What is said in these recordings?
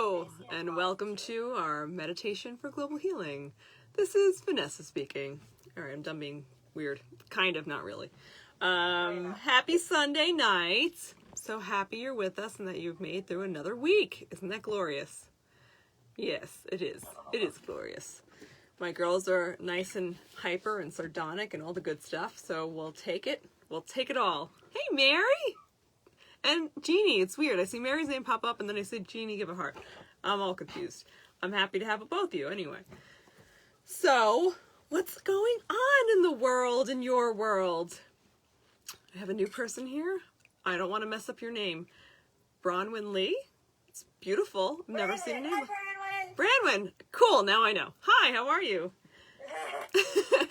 Hello, and welcome to our meditation for global healing. This is Vanessa speaking. All right, I'm done being weird. Kind of, not really. Happy Sunday night. So happy you're with us and that you've made through another week. Isn't that glorious? Yes, it is. It is glorious. My girls are nice and hyper and sardonic and all the good stuff, so we'll take it. We'll take it all. Hey, Mary! And Jeannie, it's weird. I see Mary's name pop up and then I say, Jeannie, give a heart. I'm all confused. I'm happy to have both of you anyway. So, what's going on in the world, in your world? I have a new person here. I don't want to mess up your name. Bronwyn Lee. It's beautiful. I've never seen a name. Hi, Bronwyn. Cool, now I know. Hi, how are you?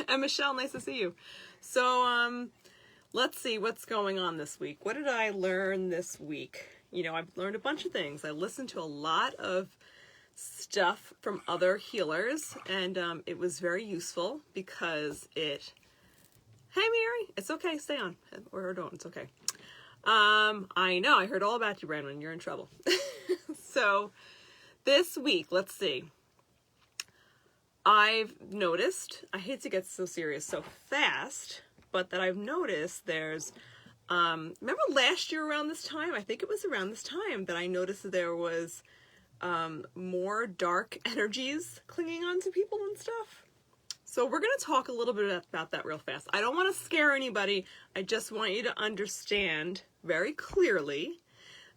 And Michelle, nice to see you. So, let's see what's going on this week. What did I learn this week? You know, I've learned a bunch of things. I listened to a lot of stuff from other healers, and it was very useful because it... Hey, Mary, it's okay. Stay on. Or don't. It's okay. I know. I heard all about you, Brandon. You're in trouble. So, this week, let's see. I've noticed, I hate to get so serious so fast, but that I've noticed there's, remember last year around this time, I think it was around this time that I noticed that there was more dark energies clinging on to people and stuff. So we're going to talk a little bit about that real fast. I don't want to scare anybody. I just want you to understand very clearly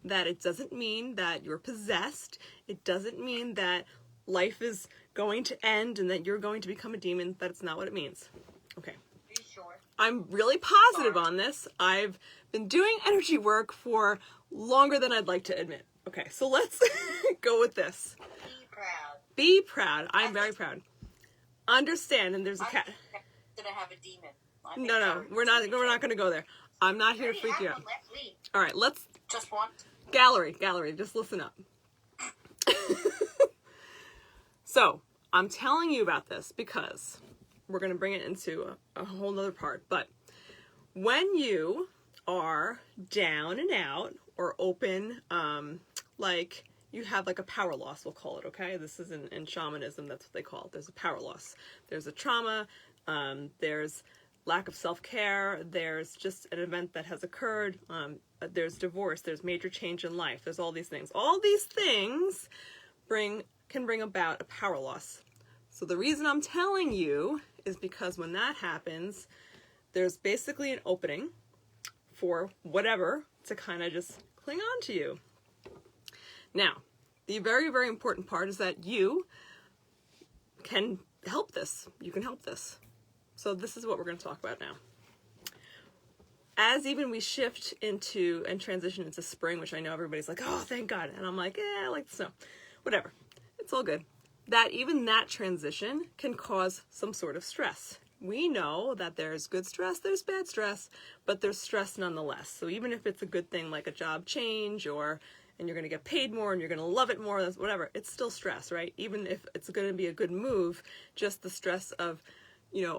that it doesn't mean that you're possessed. It doesn't mean that life is going to end and that you're going to become a demon. That's not what it means. Okay. I'm really positive on this. I've been doing energy work for longer than I'd like to admit. Okay, so let's go with this. Be proud. Be proud. I'm very proud. Understand, and there's a cat. Did I have a demon? No, we're not going to go there. I'm not here to freak you out. All right, let's. Just one. Gallery, just listen up. So, I'm telling you about this because we're going to bring it into a whole nother part. But when you are down and out or open, like you have like a power loss, we'll call it, okay? This is in shamanism, that's what they call it. There's a power loss. There's a trauma. There's lack of self-care. There's just an event that has occurred. There's divorce. There's major change in life. There's all these things. All these things can bring about a power loss. So the reason I'm telling you is because when that happens, there's basically an opening for whatever to kind of just cling on to you. Now, the very, very important part is that you can help this. You can help this. So this is what we're going to talk about now. As even we shift into and transition into spring, which I know everybody's like, oh, thank God. And I'm like, I like the snow. Whatever. It's all good. That even that transition can cause some sort of stress. We know that there's good stress, there's bad stress, but there's stress nonetheless. So even if it's a good thing like a job change and you're going to get paid more and you're going to love it more, whatever, it's still stress, right? Even if it's going to be a good move, just the stress of,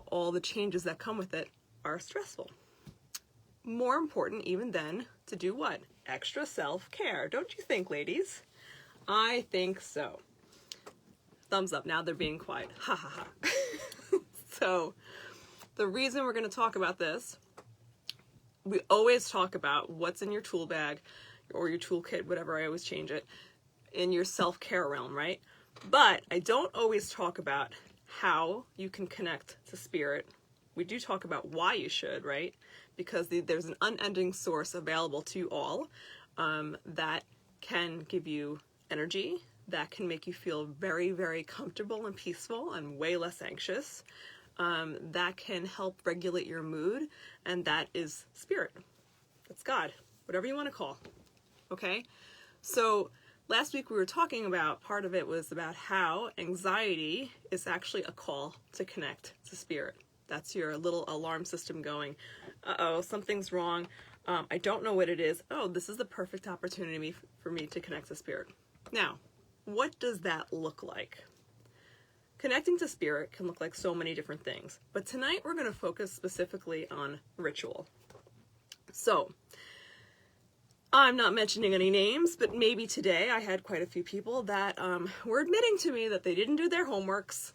all the changes that come with it are stressful. More important even then to do what? Extra self-care. Don't you think, ladies? I think so. Thumbs up. Now they're being quiet. Ha ha ha. So, the reason we're going to talk about this, we always talk about what's in your tool bag or your toolkit, whatever, I always change it, in your self-care realm, right? But I don't always talk about how you can connect to spirit. We do talk about why you should, right? Because there's an unending source available to you all that can give you energy, that can make you feel very, very comfortable and peaceful and way less anxious. That can help regulate your mood, and that is spirit. That's God, whatever you want to call. Okay? So last week we were talking about, part of it was about how anxiety is actually a call to connect to spirit. That's your little alarm system going, uh-oh, something's wrong. I don't know what it is. Oh, this is the perfect opportunity for me to connect to spirit. Now, what does that look like? Connecting to spirit can look like so many different things, but tonight we're going to focus specifically on ritual. So, I'm not mentioning any names, but maybe today I had quite a few people that were admitting to me that they didn't do their homeworks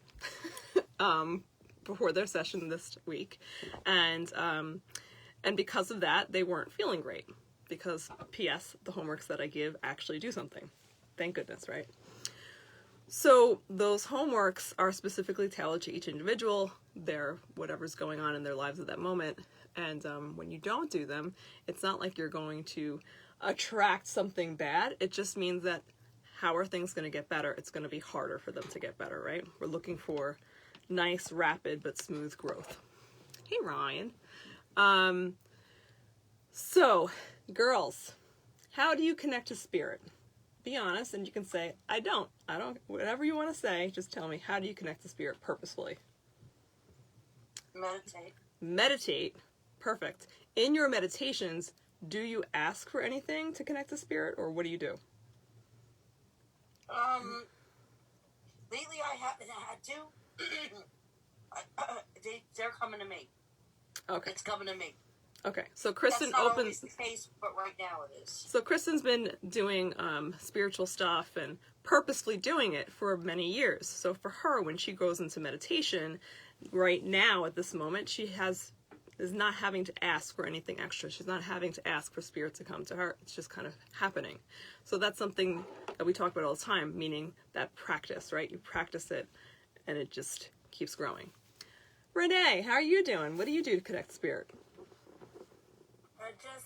before their session this week, and because of that, they weren't feeling great. Because, P.S., the homeworks that I give actually do something. Thank goodness, right? So those homeworks are specifically tailored to each individual, their whatever's going on in their lives at that moment. And when you don't do them, it's not like you're going to attract something bad. It just means that how are things going to get better? It's going to be harder for them to get better, right? We're looking for nice, rapid, but smooth growth. Hey, Ryan. So, girls, how do you connect to spirit? Be honest, and you can say, I don't, whatever you want to say, just tell me, how do you connect to spirit purposefully? Meditate. Meditate. Perfect. In your meditations, do you ask for anything to connect to spirit, or what do you do? Lately I haven't had to. They're coming to me. Okay. It's coming to me. Okay. So Kristen That's not opens. always the case, but right now it is. So Kristen's been doing spiritual stuff and purposefully doing it for many years. So for her, when she goes into meditation, right now at this moment, she is not having to ask for anything extra. She's not having to ask for spirit to come to her. It's just kind of happening. So that's something that we talk about all the time, meaning that practice, right? You practice it and it just keeps growing. Renee, how are you doing? What do you do to connect to spirit? I just,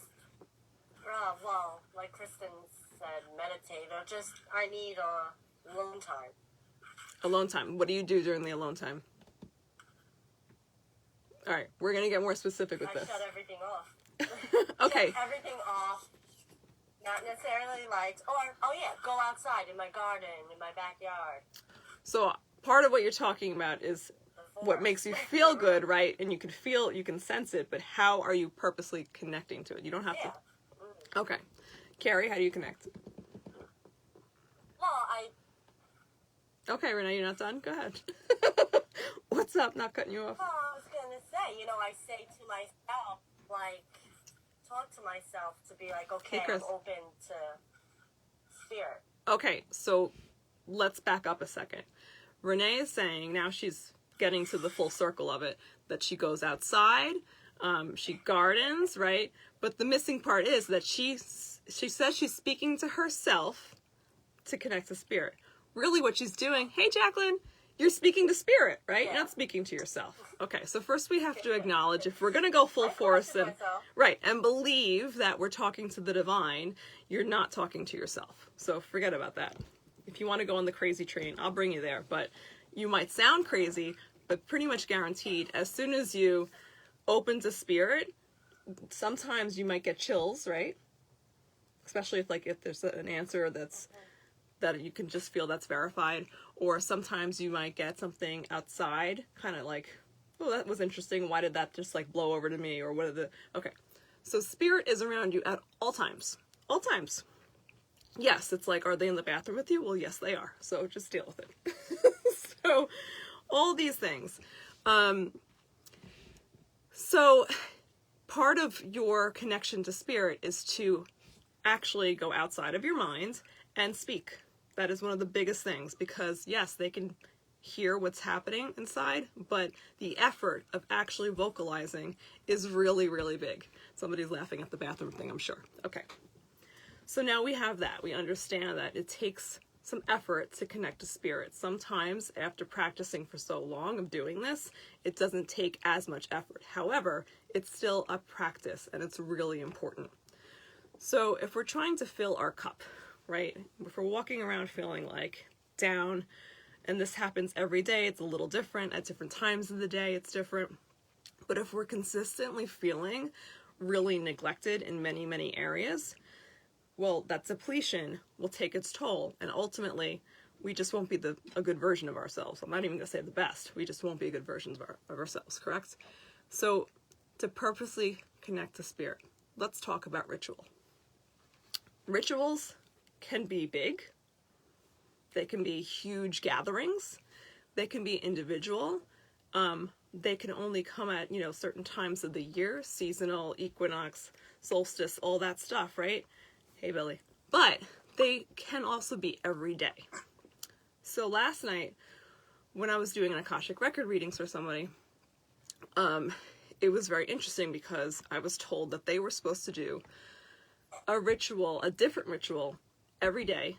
well, like Kristen said, meditate, or just, I need alone time. Alone time. What do you do during the alone time? All right, we're going to get more specific with this. I shut everything off. Okay. Shut everything off. Not necessarily lights. Oh yeah, go outside in my garden, in my backyard. So part of what you're talking about is what makes you feel good, right? And you can sense it, but how are you purposely connecting to it? You don't have to. Okay. Carrie, how do you connect? Well, Okay, Renee, you're not done? Go ahead. What's up? Not cutting you off. I was going to say, I say to myself, talk to myself to be like, okay, Hey, Chris. I'm open to spirit. Okay, so let's back up a second. Renee is saying, now she's getting to the full circle of it, that she goes outside, she gardens, right? But the missing part is that she says she's speaking to herself to connect to spirit. Really what she's doing, hey Jacqueline, you're speaking to spirit, right? Yeah. You're not speaking to yourself. Okay, so first we have to acknowledge, if we're going to go full force and right, and believe that we're talking to the divine, you're not talking to yourself. So forget about that. If you want to go on the crazy train, I'll bring you there, but you might sound crazy, but pretty much guaranteed, as soon as you open to spirit, sometimes you might get chills, right? Especially if there's an answer that you can just feel that's verified, or sometimes you might get something outside, kind of like, oh, that was interesting. Why did that just blow over to me? Or okay. So spirit is around you at all times. All times. Yes, it's like, are they in the bathroom with you? Well, yes, they are. So just deal with it. So all these things. So part of your connection to spirit is to actually go outside of your mind and speak. That is one of the biggest things, because yes, they can hear what's happening inside, but the effort of actually vocalizing is really, really big. Somebody's laughing at the bathroom thing, I'm sure. Okay. So now we have that. We understand that it takes some effort to connect to spirit. Sometimes after practicing for so long of doing this, it doesn't take as much effort. However, it's still a practice and it's really important. So if we're trying to fill our cup, right? If we're walking around feeling down, and this happens every day, it's a little different. At different times of the day, it's different. But if we're consistently feeling really neglected in many, many areas, well, that depletion will take its toll. And ultimately, we just won't be a good version of ourselves. I'm not even going to say the best. We just won't be a good version of ourselves, correct? So to purposely connect to spirit, let's talk about ritual. Rituals can be big. They can be huge gatherings. They can be individual. They can only come at, certain times of the year, seasonal, equinox, solstice, all that stuff, right? Hey, Billy. But they can also be every day. So last night, when I was doing an Akashic record readings for somebody, it was very interesting because I was told that they were supposed to do a ritual, a different ritual, every day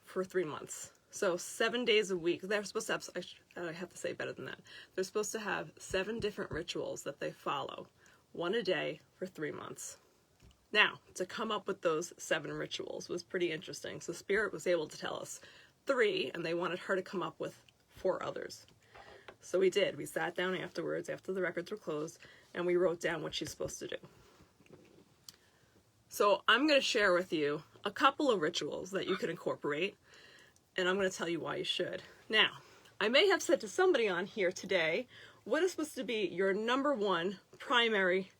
for 3 months. So 7 days a week. They're supposed to have, I have to say better than that. They're supposed to have 7 different rituals that they follow, 1 a day for 3 months. Now, to come up with those 7 rituals was pretty interesting. So Spirit was able to tell us 3, and they wanted her to come up with 4 others. So we did. We sat down afterwards, after the records were closed, and we wrote down what she's supposed to do. So I'm going to share with you a couple of rituals that you can incorporate, and I'm going to tell you why you should. Now, I may have said to somebody on here today, what is supposed to be your number one primary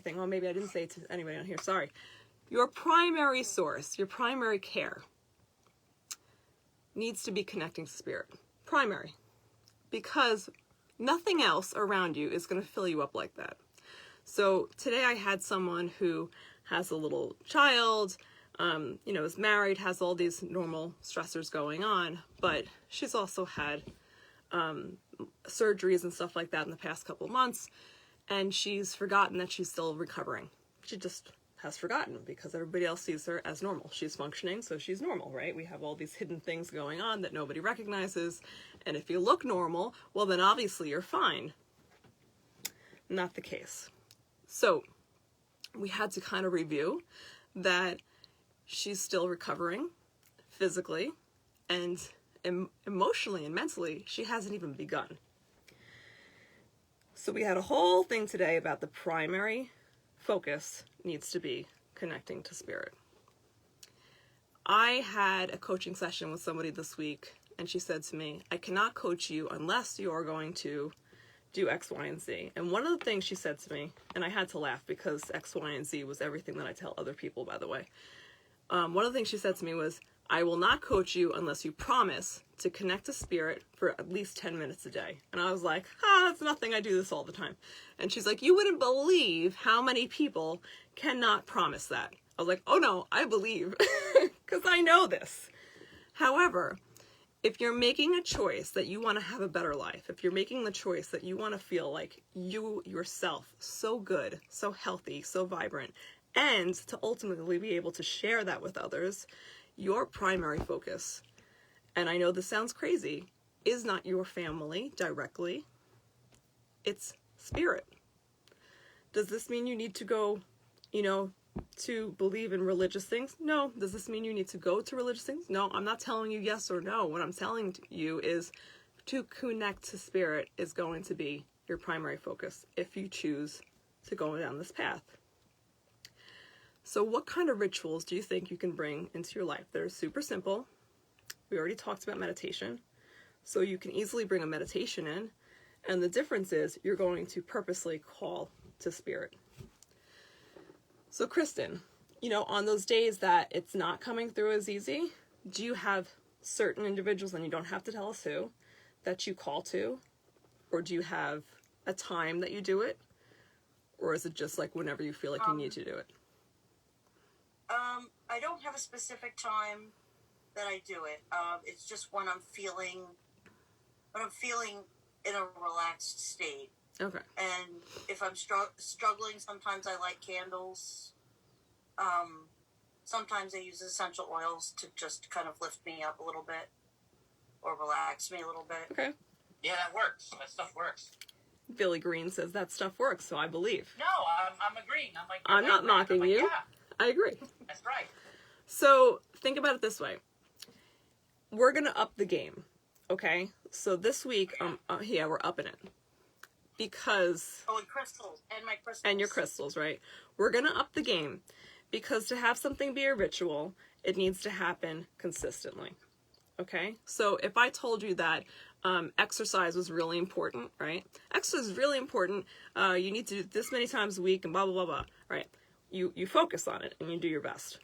thing? Well, maybe I didn't say it to anybody on here, sorry. Your primary source, your primary care needs to be connecting to Spirit. Primary. Because nothing else around you is going to fill you up like that. So today I had someone who has a little child, is married, has all these normal stressors going on, but she's also had surgeries and stuff like that in the past couple of months, and she's forgotten that she's still recovering. She just has forgotten because everybody else sees her as normal. She's functioning, so she's normal, right? We have all these hidden things going on that nobody recognizes, and if you look normal, well then obviously you're fine. Not the case. So we had to kind of review that she's still recovering physically, and emotionally and mentally, she hasn't even begun. So we had a whole thing today about the primary focus needs to be connecting to Spirit. I had a coaching session with somebody this week, and she said to me, I cannot coach you unless you are going to do X, Y, and Z. And one of the things she said to me, and I had to laugh because X, Y, and Z was everything that I tell other people, by the way. One of the things she said to me was, I will not coach you unless you promise to connect to Spirit for at least 10 minutes a day. And I was like, that's nothing. I do this all the time. And she's like, you wouldn't believe how many people cannot promise that. I was like, oh no, I believe, because I know this. However, if you're making a choice that you want to have a better life, if you're making the choice that you want to feel like you yourself so good, so healthy, so vibrant, and to ultimately be able to share that with others, your primary focus, and I know this sounds crazy, is not your family directly, it's Spirit. Does this mean you need to go, to believe in religious things? No. Does this mean you need to go to religious things? No, I'm not telling you yes or no. What I'm telling you is to connect to Spirit is going to be your primary focus if you choose to go down this path. So what kind of rituals do you think you can bring into your life? They're super simple. We already talked about meditation. So you can easily bring a meditation in. And the difference is you're going to purposely call to Spirit. So Kristen, on those days that it's not coming through as easy, do you have certain individuals, and you don't have to tell us who, that you call to? Or do you have a time that you do it? Or is it just like whenever you feel like you need to do it? I don't have a specific time that I do it. It's just when I'm feeling in a relaxed state. Okay. And if I'm struggling, sometimes I light candles. Sometimes I use essential oils to just kind of lift me up a little bit or relax me a little bit. Okay. Yeah, that works. That stuff works. Billy Green says that stuff works, so I believe. No, I'm agreeing. I'm like, I'm not mocking you. Yeah, I agree. that's right. So think about it this way. We're going to up the game, okay? So this week, we're upping it. Because... Oh, and crystals. And my crystals. And your crystals, right? We're going to up the game. Because to have something be a ritual, it needs to happen consistently. Okay? So if I told you that exercise was really important, right? Exercise is really important. You need to do this many times a week and blah, blah, blah, blah, right? You focus on it and you do your best.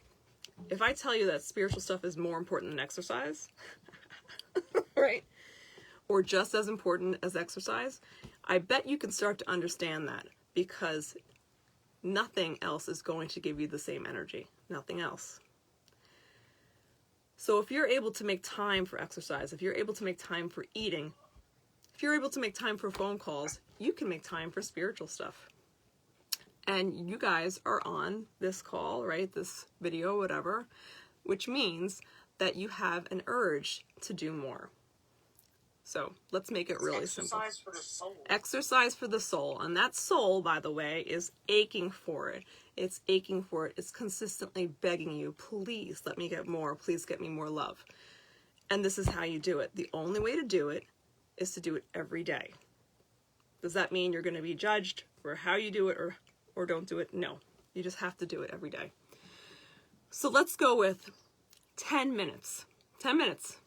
If I tell you that spiritual stuff is more important than exercise, right? Or just as important as exercise, I bet you can start to understand that, because Nothing else is going to give you the same energy. Nothing else. So if you're able to make time for exercise, if you're able to make time for eating, if you're able to make time for phone calls, you can make time for spiritual stuff. And you guys are on this call, right? This video, whatever, which means that you have an urge to do more. So let's make it really simple. Exercise for the soul. Exercise for the soul. And that soul, by the way, is aching for it. It's aching for it. It's consistently begging you, please let me get more. Please get me more love. And this is how you do it. The only way to do it is to do it every day. Does that mean you're going to be judged for how you do it or don't do it? No. You just have to do it every day. So let's go with 10 minutes. 10 minutes.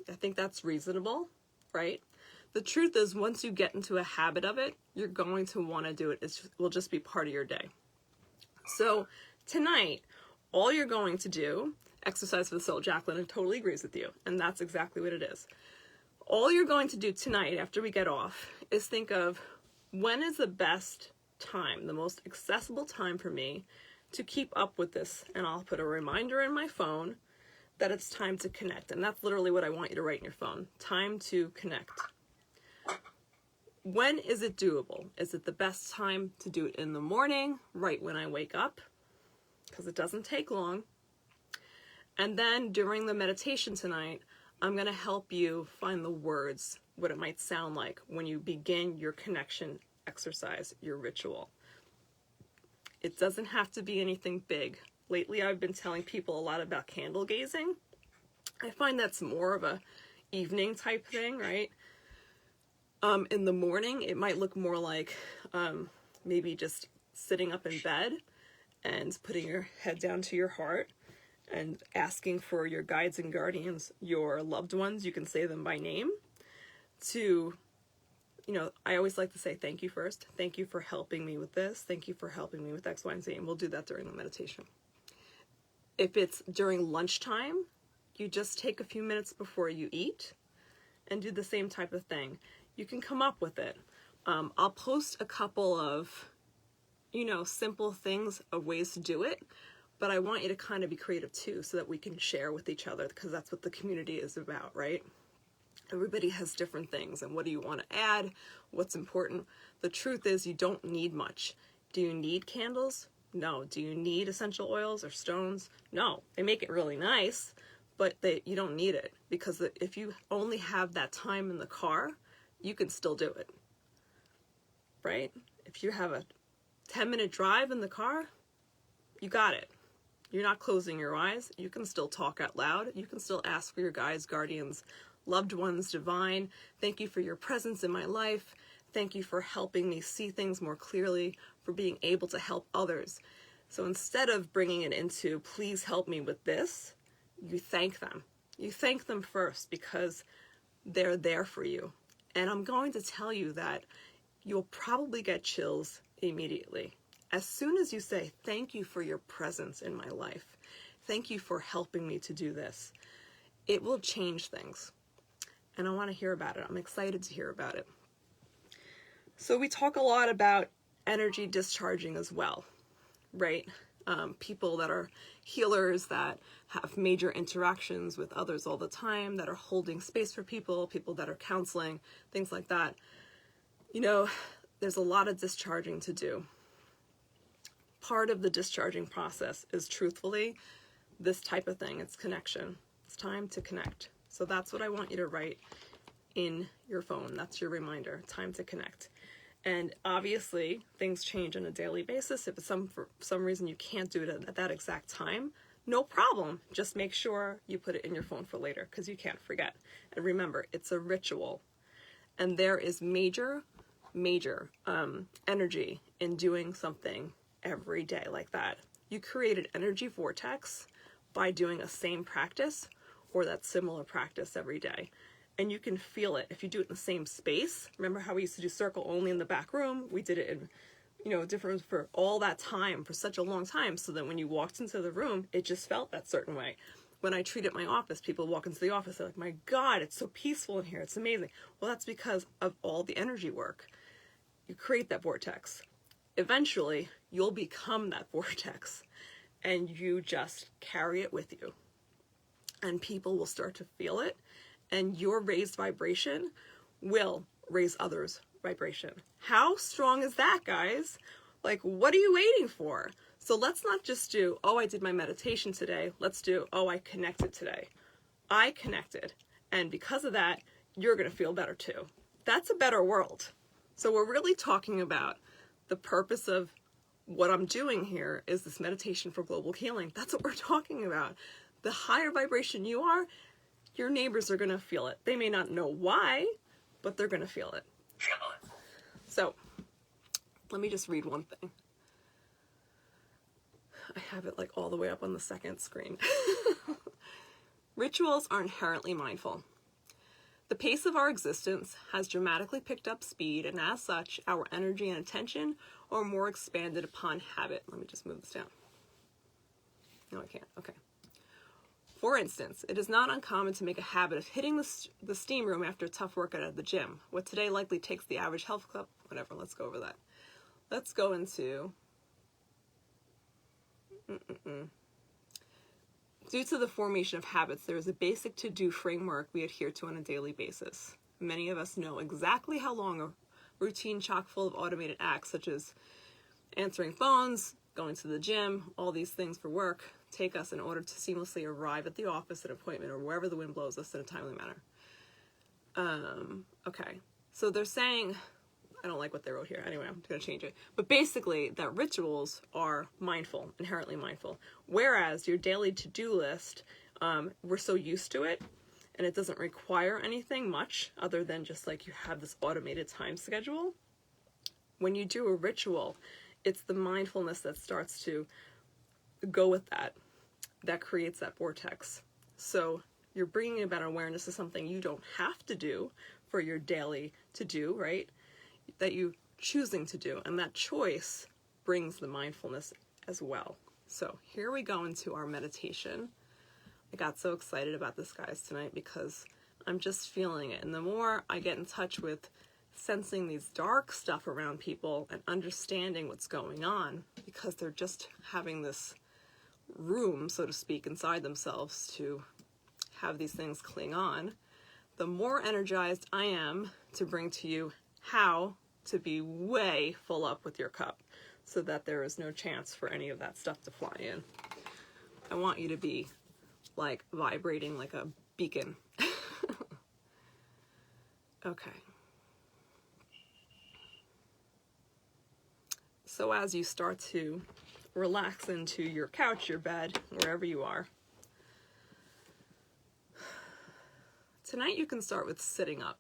I think that's reasonable, right? The truth is, once you get into a habit of it, you're going to want to do it. It will just be part of your day. So tonight, all you're going to do, exercise for the soul, Jacqueline totally agrees with you, and that's exactly what it is. All you're going to do tonight after we get off is think of when is the best time, the most accessible time for me to keep up with this. And I'll put a reminder in my phone that it's time to connect. And that's literally what I want you to write in your phone. Time to connect. When is it doable? Is it the best time to do it in the morning, right when I wake up? Because it doesn't take long. And then during the meditation tonight, I'm going to help you find the words, what it might sound like when you begin your connection exercise, your ritual. It doesn't have to be anything big. Lately, I've been telling people a lot about candle gazing. I find that's more of a evening type thing, right? In the morning, it might look more like maybe just sitting up in bed and putting your head down to your heart and asking for your guides and guardians, your loved ones, you can say them by name, to, you know, I always like to say thank you first. Thank you for helping me with this. Thank you for helping me with X, Y, and Z. And we'll do that during the meditation. If it's during lunchtime, you just take a few minutes before you eat and do the same type of thing. You can come up with it. I'll post a couple of, you know, simple things of ways to do it, but I want you to kind of be creative too so that we can share with each other, because that's what the community is about, right? Everybody has different things, and what do you want to add? What's important? The truth is you don't need much. Do you need candles? No. Do you need essential oils or stones? No. They make it really nice, but you don't need it, because if you only have that time in the car, you can still do it, right? If you have a 10-minute drive in the car, you got it. You're not closing your eyes. You can still talk out loud. You can still ask for your guides, guardians, loved ones, divine. Thank you for your presence in my life. Thank you for helping me see things more clearly, for being able to help others. So instead of bringing it into, please help me with this, you thank them. You thank them first because they're there for you. And I'm going to tell you that you'll probably get chills immediately. As soon as you say, thank you for your presence in my life, thank you for helping me to do this, it will change things. And I want to hear about it. I'm excited to hear about it. So we talk a lot about energy discharging as well, right? People that are healers, that have major interactions with others all the time, that are holding space for people, people that are counseling, things like that. You know, there's a lot of discharging to do. Part of the discharging process is truthfully this type of thing. It's connection. It's time to connect. So that's what I want you to write in your phone. That's your reminder, time to connect. And obviously things change on a daily basis. If for some reason you can't do it at that exact time, no problem. Just make sure you put it in your phone for later, because you can't forget. And remember, it's a ritual. And there is major energy in doing something every day like that. You create an energy vortex by doing a same practice or that similar practice every day. And you can feel it if you do it in the same space. Remember how we used to do circle only in the back room? We did it in, you know, different for all that time, for such a long time, so that when you walked into the room, it just felt that certain way. When I treat at my office, people walk into the office, they're like, my God, it's so peaceful in here. It's amazing. Well, that's because of all the energy work. You create that vortex. eventually you'll become that vortex, and you just carry it with you. And people will start to feel it, and your raised vibration will raise others' vibration. How strong is that, guys? Like, what are you waiting for? So let's not just do, oh, I did my meditation today. Let's do, oh, I connected today. I connected. And because of that, you're going to feel better too. That's a better world. So we're really talking about the purpose of what I'm doing here is this meditation for global healing. That's what we're talking about. The higher vibration you are, your neighbors are going to feel it. They may not know why, but they're going to feel it. So let me just read one thing. I have it like all the way up on the second screen. Rituals are inherently mindful. The pace of our existence has dramatically picked up speed, and as such, our energy and attention are more expanded upon habit. Let me just move this down. No, I can't. Okay. For instance, it is not uncommon to make a habit of hitting the steam room after a tough workout at the gym. What today likely takes the average health club. Whatever, let's go over that. Let's go into... Due to the formation of habits, there is a basic to-do framework we adhere to on a daily basis. Many of us know exactly how long a routine chock full of automated acts, such as answering phones, going to the gym, all these things for work, take us in order to seamlessly arrive at the office, an appointment, or wherever the wind blows us in a timely manner. Okay, so they're saying... I don't like what they wrote here. Anyway, I'm going to change it. But basically, that rituals are mindful, inherently mindful. Whereas your daily to-do list, we're so used to it, and it doesn't require anything much other than just like you have this automated time schedule. When you do a ritual, it's the mindfulness that starts to go with that creates that vortex. So you're bringing about awareness to something you don't have to do for your daily to-do, right? That you choosing to do, and that choice brings the mindfulness as well. So here we go into our meditation. I got so excited about this, guys, tonight because I'm just feeling it. And the more I get in touch with sensing these dark stuff around people and understanding what's going on, because they're just having this room, so to speak, inside themselves to have these things cling on, the more energized I am to bring to you how to be way full up with your cup so that there is no chance for any of that stuff to fly in. I want you to be like vibrating like a beacon. Okay. So as you start to relax into your couch, your bed, wherever you are, tonight you can start with sitting up.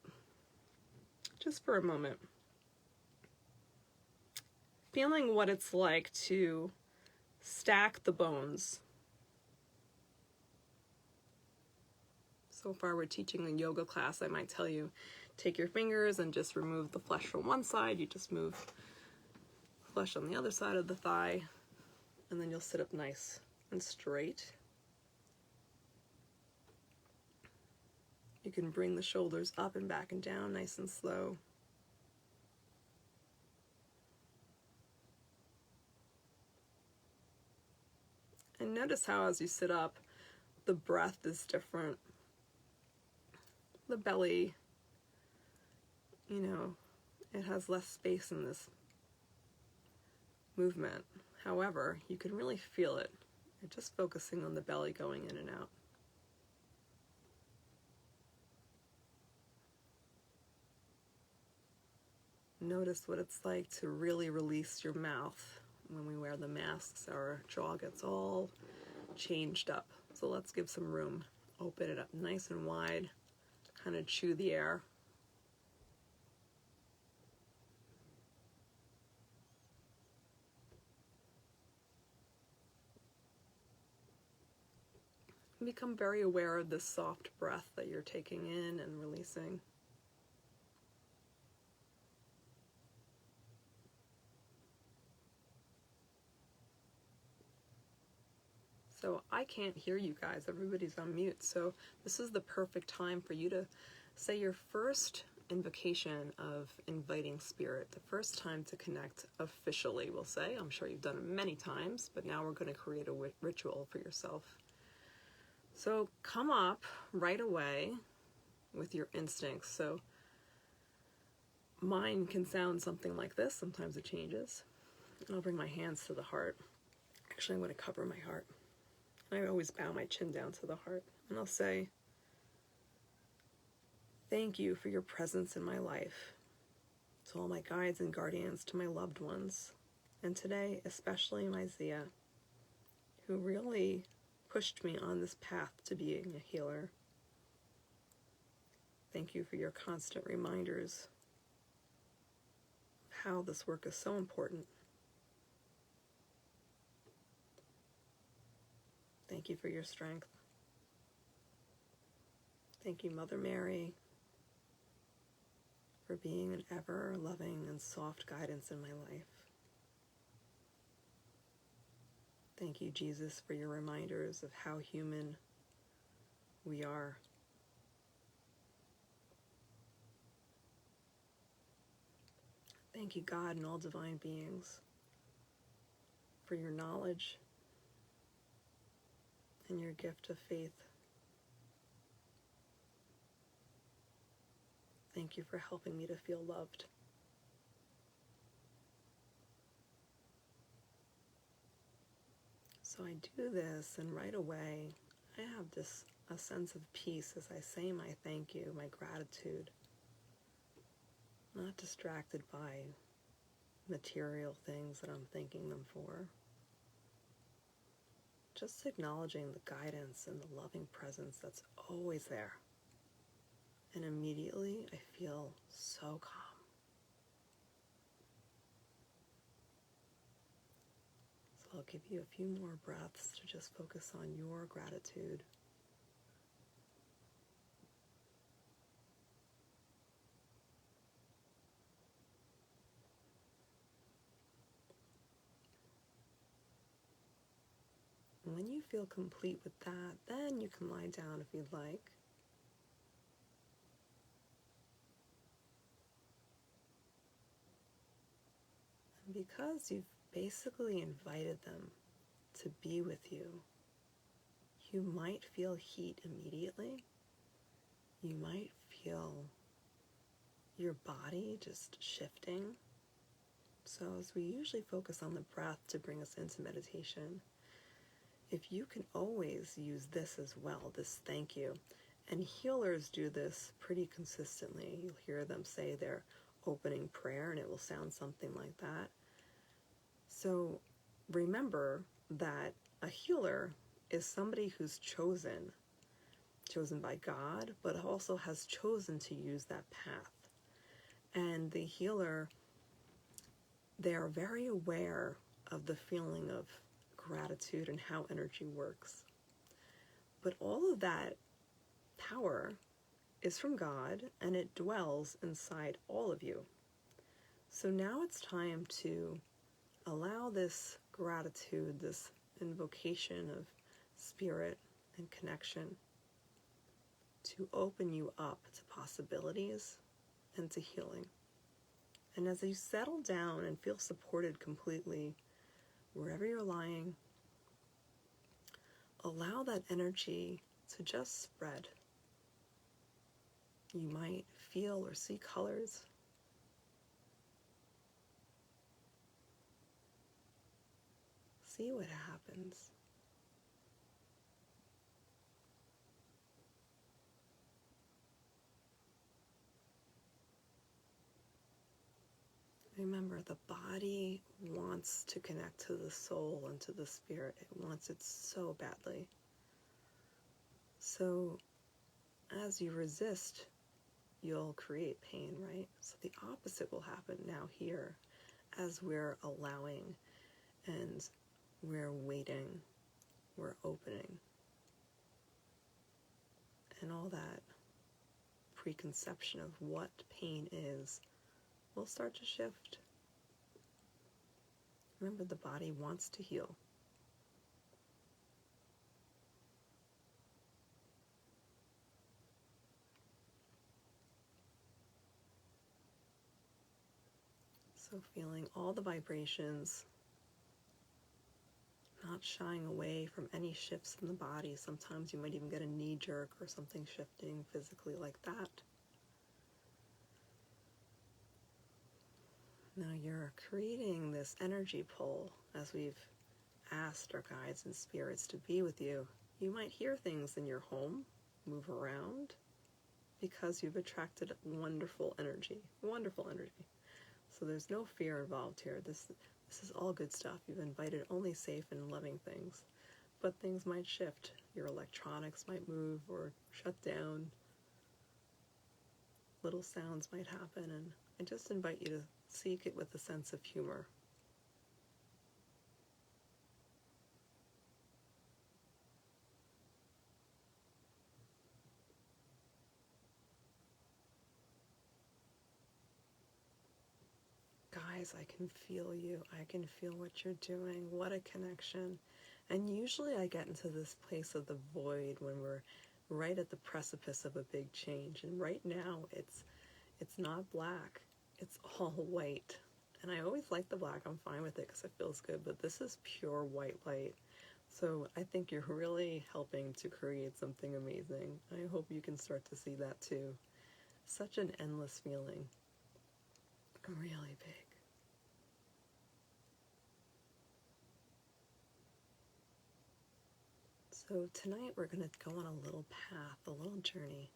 Just for a moment. Feeling what it's like to stack the bones. So far we're teaching a yoga class. I might tell you, take your fingers and just remove the flesh from one side. You just move flesh on the other side of the thigh. And then you'll sit up nice and straight. You can bring the shoulders up and back and down nice and slow. And notice how as you sit up, the breath is different. The belly, you know, it has less space in this movement. However, you can really feel it. You're just focusing on the belly going in and out. Notice what it's like to really release your mouth. When we wear the masks, our jaw gets all changed up. So let's give some room. Open it up nice and wide. Kind of chew the air. And become very aware of this soft breath that you're taking in and releasing. So I can't hear you guys. Everybody's on mute. So this is the perfect time for you to say your first invocation of inviting spirit. The first time to connect officially, we'll say. I'm sure you've done it many times, but now we're going to create a ritual for yourself. So come up right away with your instincts. So mine can sound something like this. Sometimes it changes. And I'll bring my hands to the heart. Actually, I'm going to cover my heart. I always bow my chin down to the heart. And I'll say, thank you for your presence in my life, to all my guides and guardians, to my loved ones, and today, especially my Zia, who really pushed me on this path to being a healer. Thank you for your constant reminders of how this work is so important. Thank you for your strength. Thank you, Mother Mary, for being an ever-loving and soft guidance in my life. Thank you, Jesus, for your reminders of how human we are. Thank you, God and all divine beings, for your knowledge and your gift of faith. Thank you for helping me to feel loved. So I do this, and right away, I have a sense of peace as I say my thank you, my gratitude. Not distracted by material things that I'm thanking them for. Just acknowledging the guidance and the loving presence that's always there. And immediately I feel so calm. So I'll give you a few more breaths to just focus on your gratitude. And when you feel complete with that, then you can lie down if you'd like. And because you've basically invited them to be with you, you might feel heat immediately. You might feel your body just shifting. So as we usually focus on the breath to bring us into meditation, if you can always use this as well, this thank you. And healers do this pretty consistently. You'll hear them say their opening prayer and it will sound something like that. So remember that a healer is somebody who's chosen by God, but also has chosen to use that path. And the healer, they are very aware of the feeling of gratitude and how energy works. But all of that power is from God, and it dwells inside all of you. So now it's time to allow this gratitude, this invocation of spirit and connection, to open you up to possibilities and to healing. And as you settle down and feel supported completely, wherever you're lying, allow that energy to just spread. You might feel or see colors. See what happens. Remember, the body wants to connect to the soul and to the spirit. It wants it so badly. So as you resist, you'll create pain, right? So the opposite will happen now here as we're allowing and we're waiting, we're opening. And all that preconception of what pain is will start to shift. Remember, the body wants to heal. So feeling all the vibrations, not shying away from any shifts in the body. Sometimes you might even get a knee jerk or something shifting physically like that. Now you're creating this energy pull as we've asked our guides and spirits to be with you. You might hear things in your home move around because you've attracted wonderful energy, wonderful energy. So there's no fear involved here. This is all good stuff. You've invited only safe and loving things. But things might shift. Your electronics might move or shut down. Little sounds might happen, and I just invite you to seek it with a sense of humor. Guys, I can feel you. I can feel what you're doing. What a connection. And usually I get into this place of the void when we're right at the precipice of a big change. And right now it's not black. It's all white. And I always like the black. I'm fine with it because it feels good. But this is pure white light. So I think you're really helping to create something amazing. I hope you can start to see that too. Such an endless feeling. Really big. So tonight we're going to go on a little path, a little journey.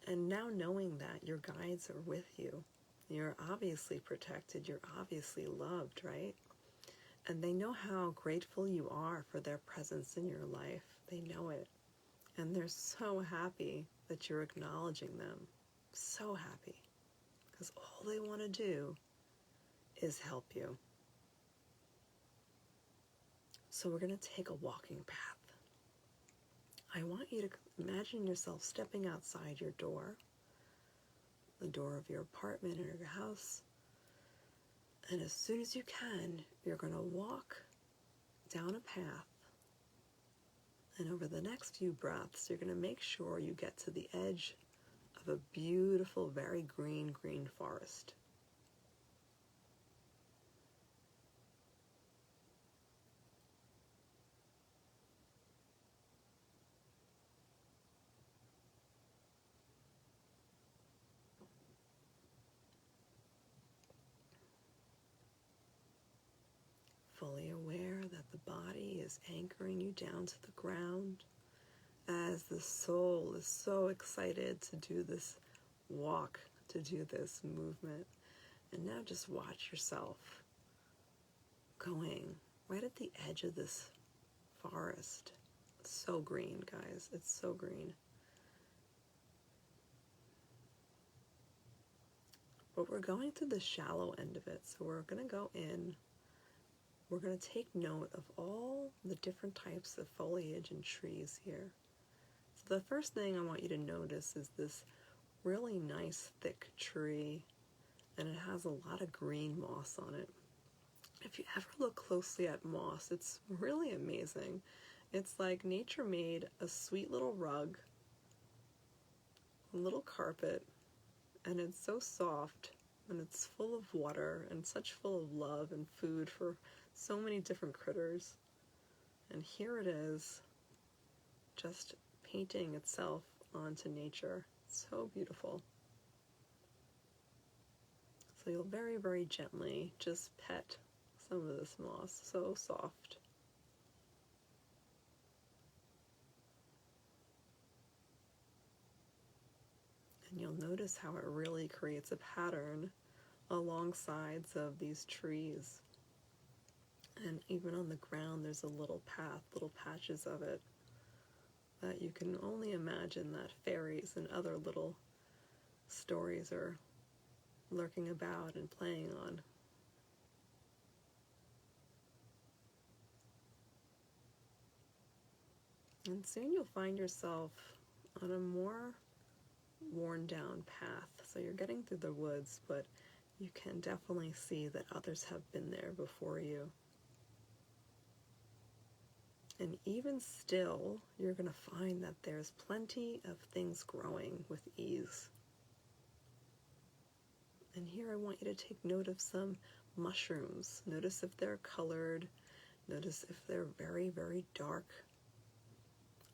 And now knowing that your guides are with you, you're obviously protected, you're obviously loved, right? And they know how grateful you are for their presence in your life. They know it. And they're so happy that you're acknowledging them. So happy. Because all they want to do is help you. So we're going to take a walking path. I want you to imagine yourself stepping outside your door, the door of your apartment or your house, and as soon as you can, you're going to walk down a path, and over the next few breaths, you're going to make sure you get to the edge of a beautiful, very green forest. Fully aware that the body is anchoring you down to the ground as the soul is so excited to do this walk, to do this movement. And now just watch yourself going right at the edge of this forest. It's so green, guys. It's so green. But we're going to the shallow end of it. So we're going to go in. We're going to take note of all the different types of foliage and trees here. So the first thing I want you to notice is this really nice thick tree, and it has a lot of green moss on it. If you ever look closely at moss, it's really amazing. It's like nature made a sweet little rug, a little carpet, and it's so soft, and it's full of water, and such full of love and food for so many different critters. And here it is, just painting itself onto nature. It's so beautiful. So you'll very, very gently just pet some of this moss, so soft. And you'll notice how it really creates a pattern along sides of these trees. And even on the ground, there's a little path, little patches of it, that you can only imagine that fairies and other little stories are lurking about and playing on. And soon you'll find yourself on a more worn down path. So you're getting through the woods, but you can definitely see that others have been there before you. And even still, you're going to find that there's plenty of things growing with ease. And here I want you to take note of some mushrooms. Notice if they're colored. Notice if they're very, very dark.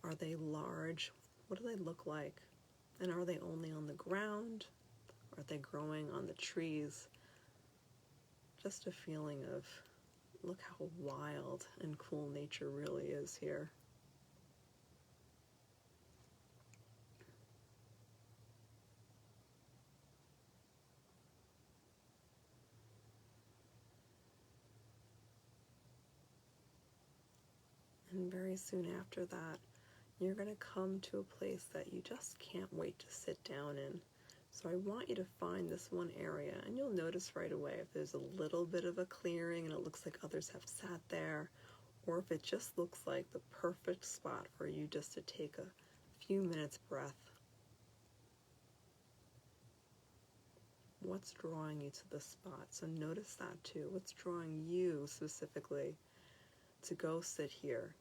Are they large? What do they look like? And are they only on the ground? Are they growing on the trees? Just a feeling of, look how wild and cool nature really is here. And very soon after that, you're going to come to a place that you just can't wait to sit down in. So I want you to find this one area, and you'll notice right away if there's a little bit of a clearing and it looks like others have sat there, or if it just looks like the perfect spot for you just to take a few minutes breath. What's drawing you to the spot? So notice that too. What's drawing you specifically to go sit here?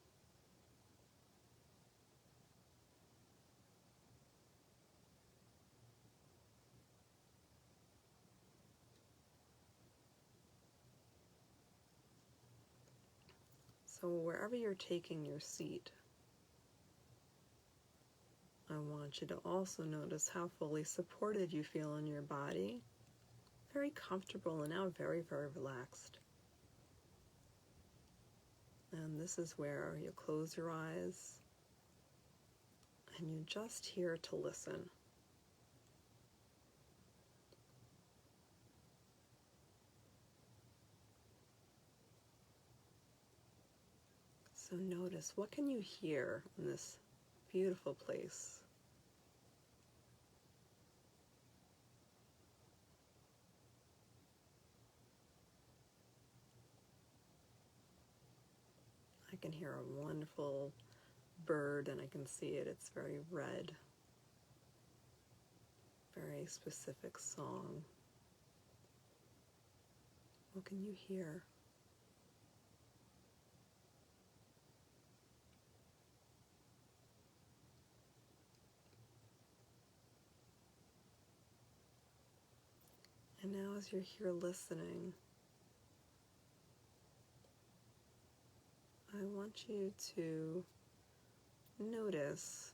So wherever you're taking your seat, I want you to also notice how fully supported you feel in your body. Very comfortable and now very, very relaxed. And this is where you close your eyes and you're just here to listen. So notice, what can you hear in this beautiful place? I can hear a wonderful bird and I can see it. It's very red. Very specific song. What can you hear? And now as you're here listening, I want you to notice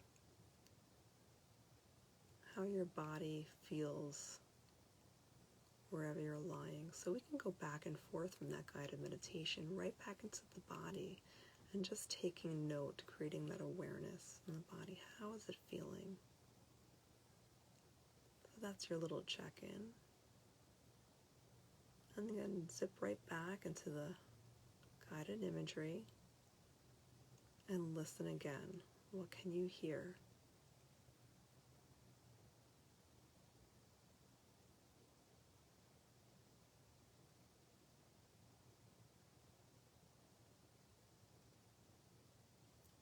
how your body feels wherever you're lying. So we can go back and forth from that guided meditation right back into the body and just taking note, creating that awareness in the body. How is it feeling? So that's your little check-in. And then zip right back into the guided imagery and listen again. What can you hear?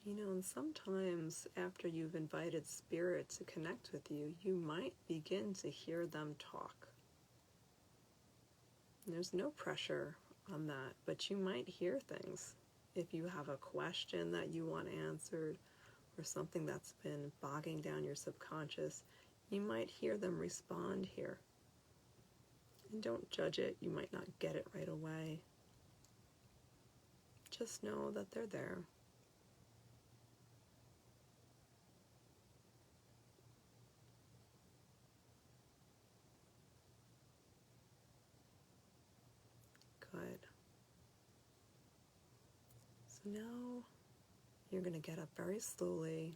You know, and sometimes after you've invited spirit to connect with you, you might begin to hear them talk. And there's no pressure on that, but you might hear things. If you have a question that you want answered or something that's been bogging down your subconscious, you might hear them respond here. And don't judge it. You might not get it right away. Just know that they're there. Good. So now you're going to get up very slowly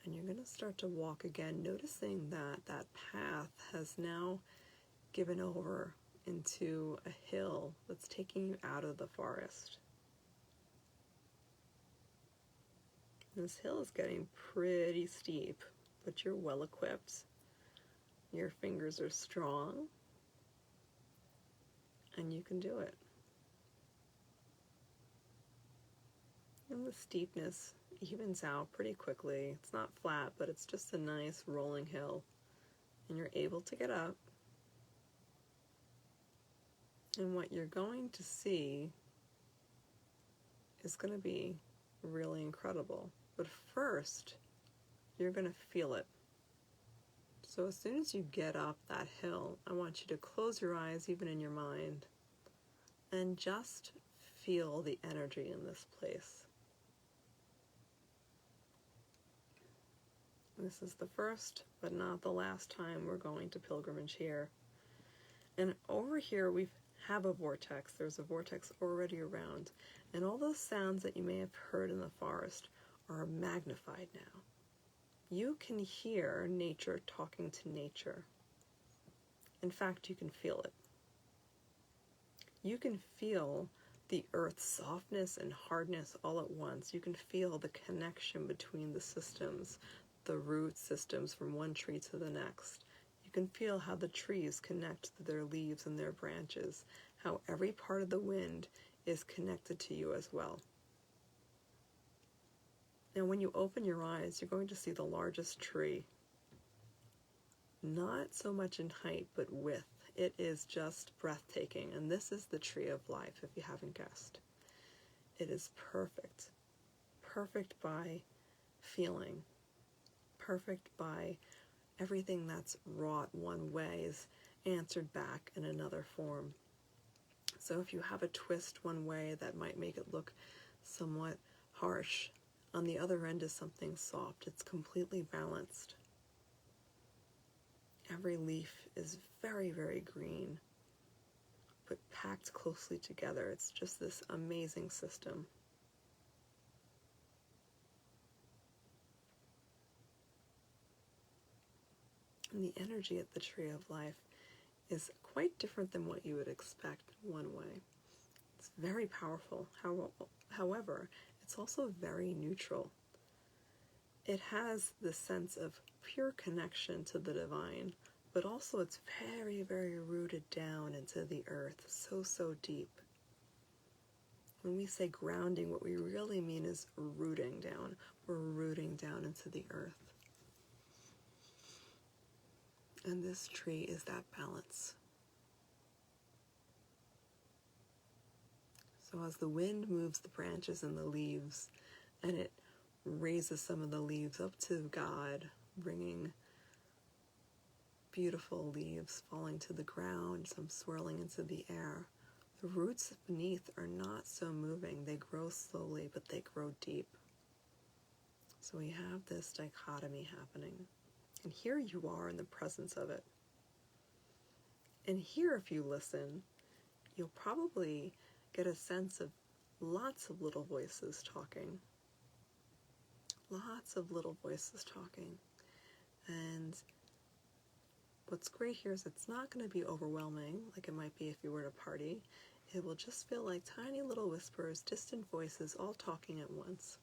and you're going to start to walk again, noticing that that path has now given over into a hill that's taking you out of the forest. This hill is getting pretty steep, but you're well equipped. Your fingers are strong, and you can do it. And the steepness evens out pretty quickly. It's not flat, but it's just a nice rolling hill. And you're able to get up. And what you're going to see is going to be really incredible. But first, you're going to feel it. So as soon as you get up that hill, I want you to close your eyes, even in your mind, and just feel the energy in this place. This is the first, but not the last time we're going to pilgrimage here. And over here we have a vortex. There's a vortex already around. And all those sounds that you may have heard in the forest are magnified now. You can hear nature talking to nature. In fact, you can feel it. You can feel the earth's softness and hardness all at once. You can feel the connection between the systems, the root systems from one tree to the next. You can feel how the trees connect to their leaves and their branches, how every part of the wind is connected to you as well. Now when you open your eyes, you're going to see the largest tree. Not so much in height, but width. It is just breathtaking, and this is the tree of life, if you haven't guessed. It is perfect. Perfect by feeling. Perfect by everything that's wrought one way is answered back in another form. So if you have a twist one way, that might make it look somewhat harsh. On the other end is something soft. It's completely balanced. Every leaf is very, very green, but packed closely together. It's just this amazing system. And the energy at the Tree of Life is quite different than what you would expect one way. It's very powerful. However, it's also very neutral. It has the sense of pure connection to the divine, but also it's very, very rooted down into the earth, so, so deep. When we say grounding, what we really mean is rooting down. We're rooting down into the earth. And this tree is that balance. So as the wind moves the branches and the leaves, and it raises some of the leaves up to God, bringing beautiful leaves falling to the ground, some swirling into the air. The roots beneath are not so moving. They grow slowly, but they grow deep. So we have this dichotomy happening. And here you are in the presence of it. And here, if you listen, you'll probably get a sense of lots of little voices talking. Lots of little voices talking. And what's great here is it's not going to be overwhelming like it might be if you were at a party. It will just feel like tiny little whispers, distant voices, all talking at once.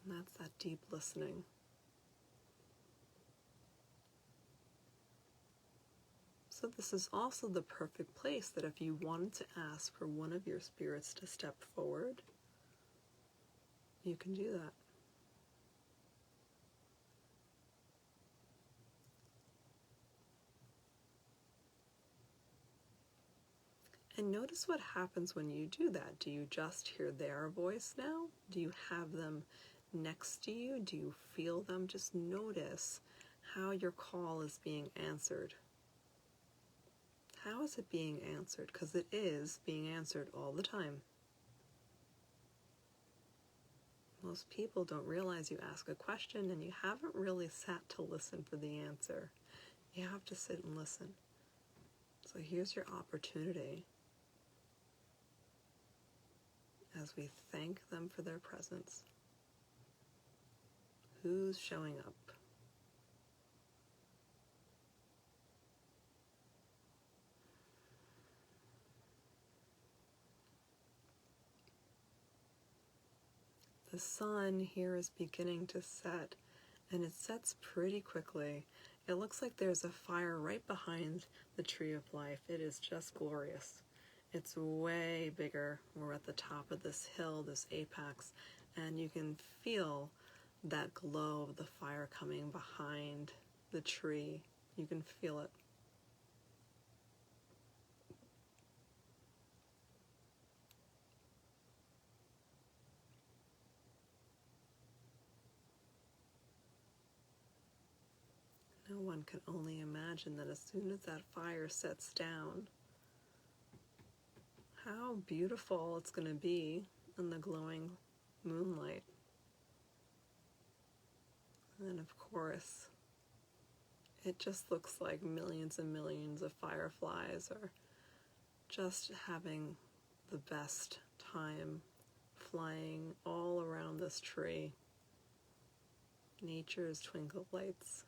And that's that deep listening. So this is also the perfect place that if you wanted to ask for one of your spirits to step forward, you can do that. And notice what happens when you do that. Do you just hear their voice now? Do you have them next to you? Do you feel them? Just notice how your call is being answered. How is it being answered? Because it is being answered all the time. Most people don't realize you ask a question and you haven't really sat to listen for the answer. You have to sit and listen. So here's your opportunity as we thank them for their presence. Who's showing up? The sun here is beginning to set, and it sets pretty quickly. It looks like there's a fire right behind the Tree of Life. It is just glorious. It's way bigger. We're at the top of this hill, this apex, and you can feel that glow of the fire coming behind the tree. You can feel it. one can only imagine that as soon as that fire sets down, how beautiful it's going to be in the glowing moonlight. And of course, it just looks like millions and millions of fireflies are just having the best time flying all around this tree. Nature's twinkle lights.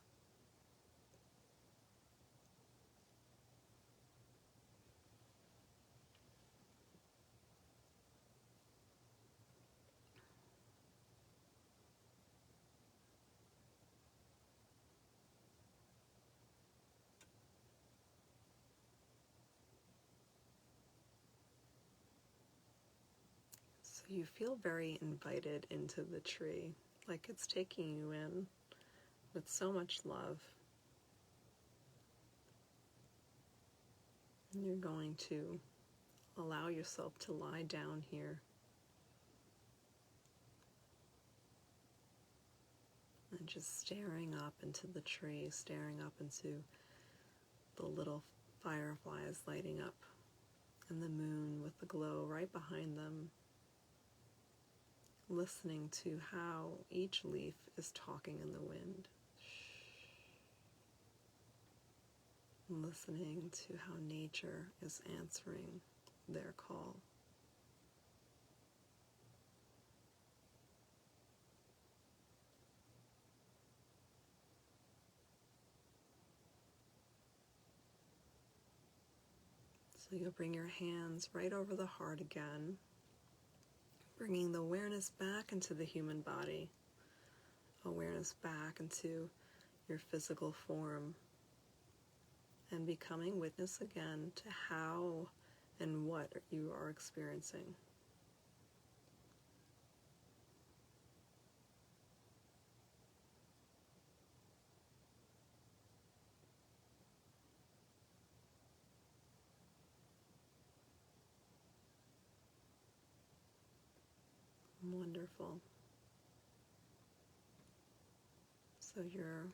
So you feel very invited into the tree, like it's taking you in with so much love. And you're going to allow yourself to lie down here and just staring up into the tree, staring up into the little fireflies lighting up and the moon with the glow right behind them, listening to how each leaf is talking in the wind, listening to how nature is answering their call. So you'll bring your hands right over the heart again, bringing the awareness back into the human body, awareness back into your physical form, and becoming witness again to how and what you are experiencing. Wonderful. So you're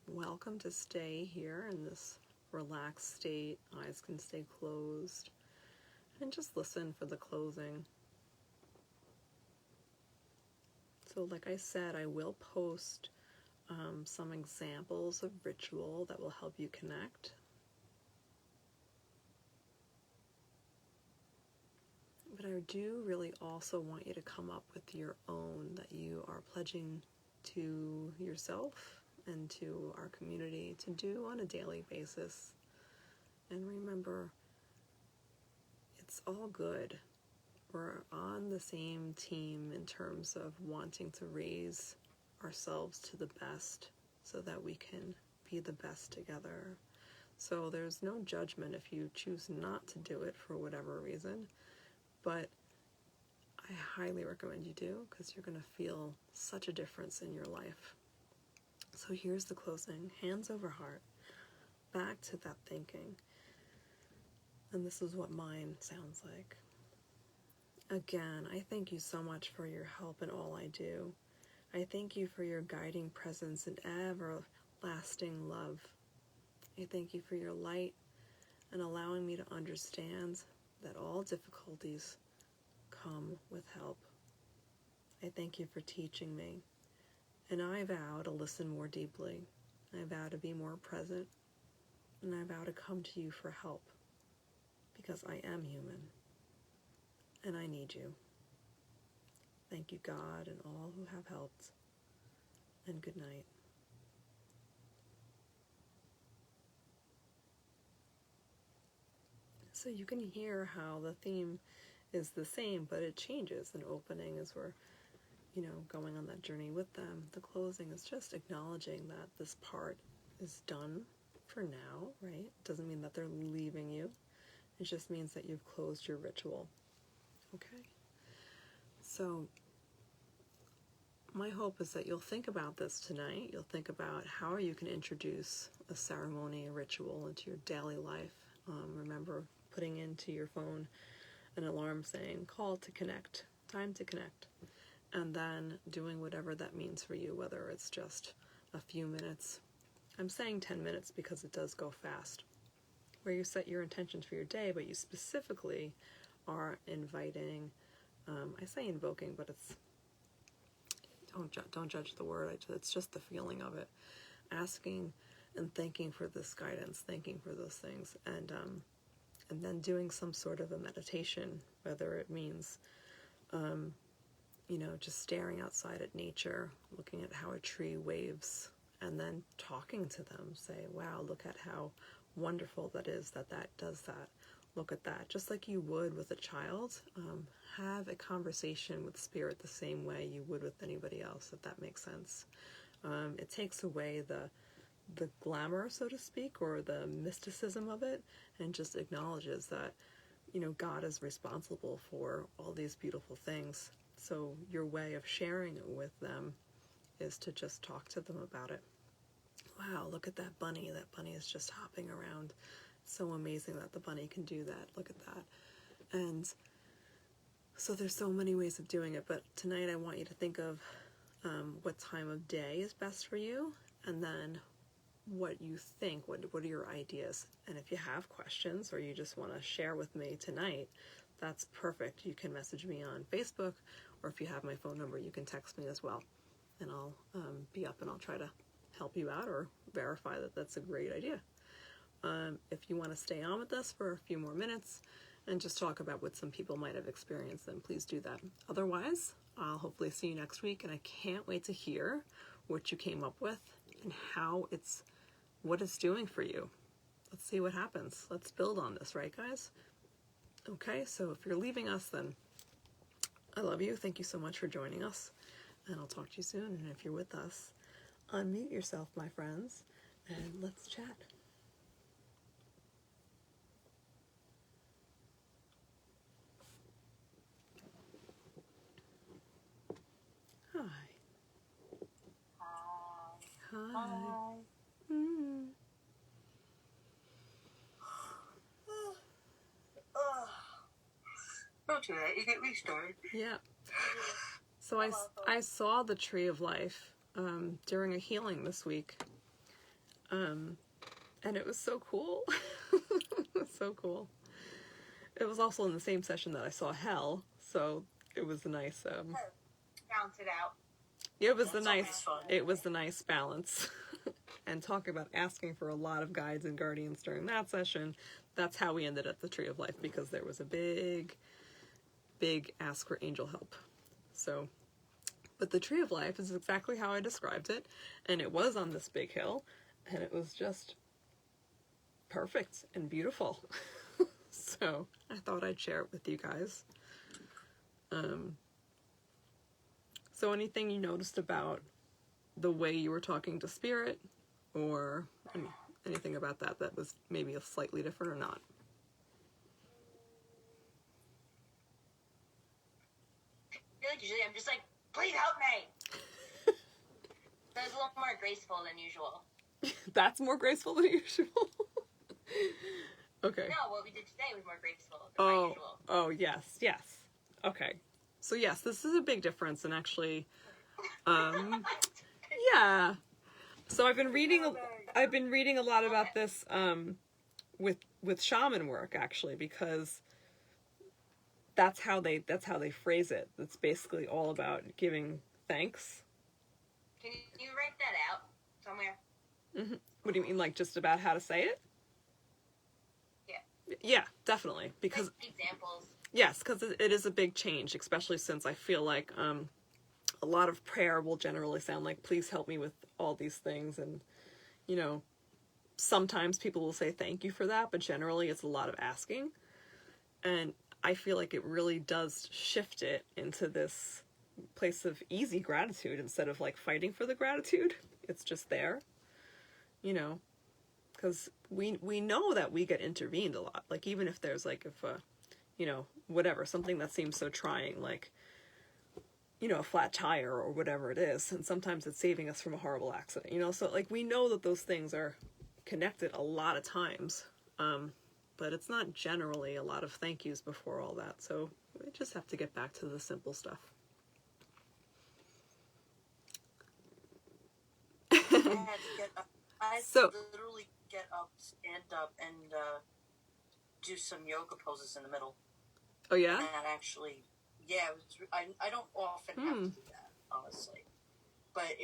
welcome to stay here in this relaxed state. Eyes can stay closed. And just listen for the closing. So like I said, I will post some examples of ritual that will help you connect. But I do really also want you to come up with your own that you are pledging to yourself and to our community to do on a daily basis. And remember, it's all good. We're on the same team in terms of wanting to raise ourselves to the best so that we can be the best together. So there's no judgment if you choose not to do it for whatever reason. But I highly recommend you do, because you're going to feel such a difference in your life. So here's the closing. Hands over heart. Back to that thinking. And this is what mine sounds like. Again, I thank you so much for your help in all I do. I thank you for your guiding presence and everlasting love. I thank you for your light and allowing me to understand that all difficulties come with help. I thank you for teaching me, and I vow to listen more deeply. I vow to be more present, and I vow to come to you for help, because I am human, and I need you. Thank you, God, and all who have helped, and good night. So you can hear how the theme is the same, but it changes. An opening is where, going on that journey with them. The closing is just acknowledging that this part is done for now, right? It doesn't mean that they're leaving you. It just means that you've closed your ritual. Okay? So my hope is that you'll think about this tonight. You'll think about how you can introduce a ceremony, a ritual into your daily life. Remember putting into your phone an alarm saying, call to connect, time to connect, and then doing whatever that means for you, whether it's just a few minutes I'm saying 10 minutes because it does go fast, where you set your intentions for your day, but you specifically are inviting, I say invoking, but it's, don't judge the word, it's just the feeling of it. Asking and thanking for this guidance, thanking for those things, and then doing some sort of a meditation, whether it means, just staring outside at nature, looking at how a tree waves, and then talking to them, say, wow, look at how wonderful that is that does that. Look at that. Just like you would with a child, have a conversation with spirit the same way you would with anybody else, if that makes sense. It takes away the glamour, so to speak, or the mysticism of it, and just acknowledges that, God is responsible for all these beautiful things. So your way of sharing it with them is to just talk to them about it. Wow, look at that bunny. That bunny is just hopping around. It's so amazing that the bunny can do that. Look at that. And so there's so many ways of doing it, but tonight I want you to think of what time of day is best for you, and then what you think, what are your ideas. And if you have questions or you just want to share with me tonight, that's perfect. You can message me on Facebook, or if you have my phone number, you can text me as well, and I'll be up and I'll try to help you out or verify that that's a great idea. If you want to stay on with us for a few more minutes and just talk about what some people might have experienced, then please do that. Otherwise, I'll hopefully see you next week, and I can't wait to hear what you came up with and what it's doing for you. Let's see what happens. Let's build on this, right, guys? Okay, so if you're leaving us, then I love you. Thank you so much for joining us, and I'll talk to you soon. And if you're with us, unmute yourself, my friends, and let's chat. Hi. Hi. Mm. Don't do that. You get me started. Yeah. So I saw the tree of life during a healing this week, and it was so cool. It was so cool. It was also in the same session that I saw hell, so it was a nice. Bounce it out. It was That's the nice. always fun. It was the nice balance. And talk about asking for a lot of guides and guardians during that session. That's how we ended at the Tree of Life, because there was a big ask for angel help. So, but the Tree of Life is exactly how I described it, and it was on this big hill, and it was just perfect and beautiful. So I thought I'd share it with you guys. So anything you noticed about the way you were talking to spirit, or anything about that was maybe a slightly different or not? I feel like usually I'm just like, please help me. So it's a little more graceful than usual. That's more graceful than usual. Okay. No, what we did today was more graceful than my usual. Oh, yes. Okay. So yes, this is a big difference, and actually, yeah. So I've been reading a lot about this with shaman work, actually, because that's how they phrase it. It's basically all about giving thanks. Can you write that out somewhere? Mm-hmm. What do you mean, like just about how to say it? Yeah. Yeah, definitely. Because like examples. yes, because it is a big change, especially since I feel like a lot of prayer will generally sound like, please help me with all these things, and sometimes people will say thank you for that, but generally it's a lot of asking. And I feel like it really does shift it into this place of easy gratitude instead of like fighting for the gratitude. It's just there, because we know that we get intervened a lot. Like, even if there's like, whatever, something that seems so trying, like, a flat tire or whatever it is, and sometimes it's saving us from a horrible accident, so like we know that those things are connected a lot of times, but it's not generally a lot of thank yous before all that. So we just have to get back to the simple stuff. I So- literally get up, stand up, and do some yoga poses in the middle. Oh yeah? And that actually, yeah, I don't often have to do that, honestly. But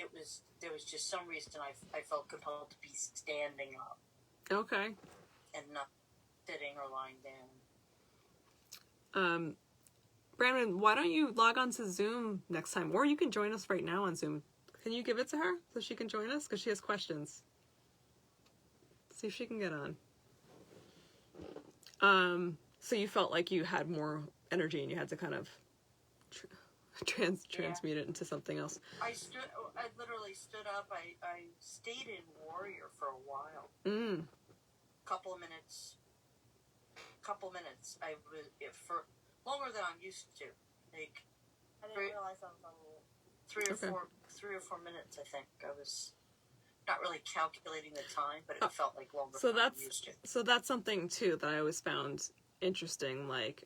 there was just some reason I felt compelled to be standing up Okay. and not sitting or lying down. Brandon, why don't you log on to Zoom next time? Or you can join us right now on Zoom. Can you give it to her so she can join us? Because she has questions. See if she can get on. So you felt like you had more energy and you had to kind of transmute it into something else. I literally stood up. I stayed in warrior for a while. Couple of minutes. I was for longer than I'm used to. Like I didn't realize I was on mute. 3 or 4 minutes. I think I was not really calculating the time, but it felt like longer than I'm used to. So that's something too that I always found interesting. Like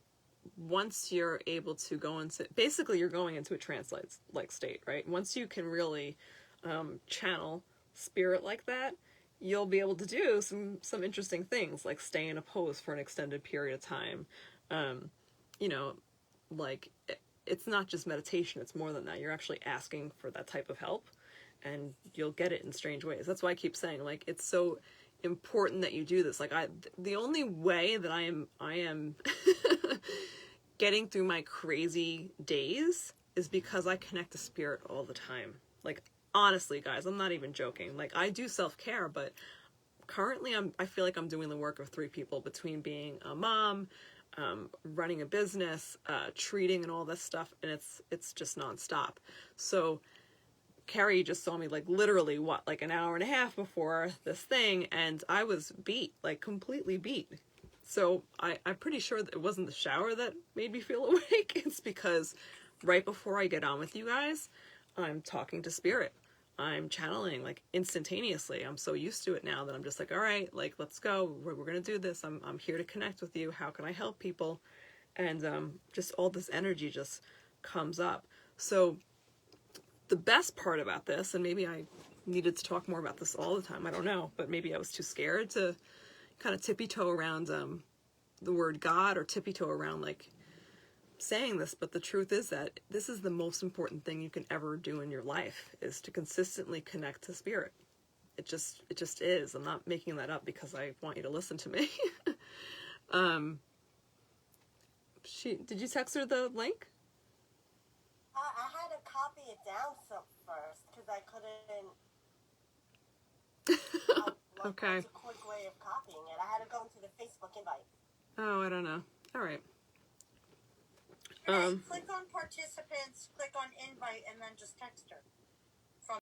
once you're able to go into, basically you're going into a trance like state, right? Once you can really channel spirit like that, you'll be able to do some interesting things, like stay in a pose for an extended period of time. You know, like it's not just meditation, it's more than that. You're actually asking for that type of help and you'll get it in strange ways. That's why I keep saying, like, it's so important that you do this. Like the only way that I am getting through my crazy days is because I connect to spirit all the time. Like, honestly, guys, I'm not even joking. Like, I do self-care, but currently I feel like I'm doing the work of 3 people between being a mom, running a business, treating and all this stuff. And it's just nonstop. So Carrie just saw me like literally like an hour and a half before this thing. And I was beat, like completely beat. So I'm pretty sure that it wasn't the shower that made me feel awake. It's because right before I get on with you guys, I'm talking to spirit. I'm channeling like instantaneously. I'm so used to it now that I'm just like, all right, like, let's go. We're going to do this. I'm here to connect with you. How can I help people? And just all this energy just comes up. So the best part about this, and maybe I needed to talk more about this all the time, I don't know, but maybe I was too scared to kind of tippy-toe around the word God or tippy-toe around like saying this, but the truth is that this is the most important thing you can ever do in your life, is to consistently connect to spirit. It just is. I'm not making that up because I want you to listen to me. Did you text her the link? I had to copy it down first because I couldn't. Okay. It's a quick way of copying it. I had to go into the Facebook invite. Oh, I don't know. All right. Click on participants, click on invite, and then just text her.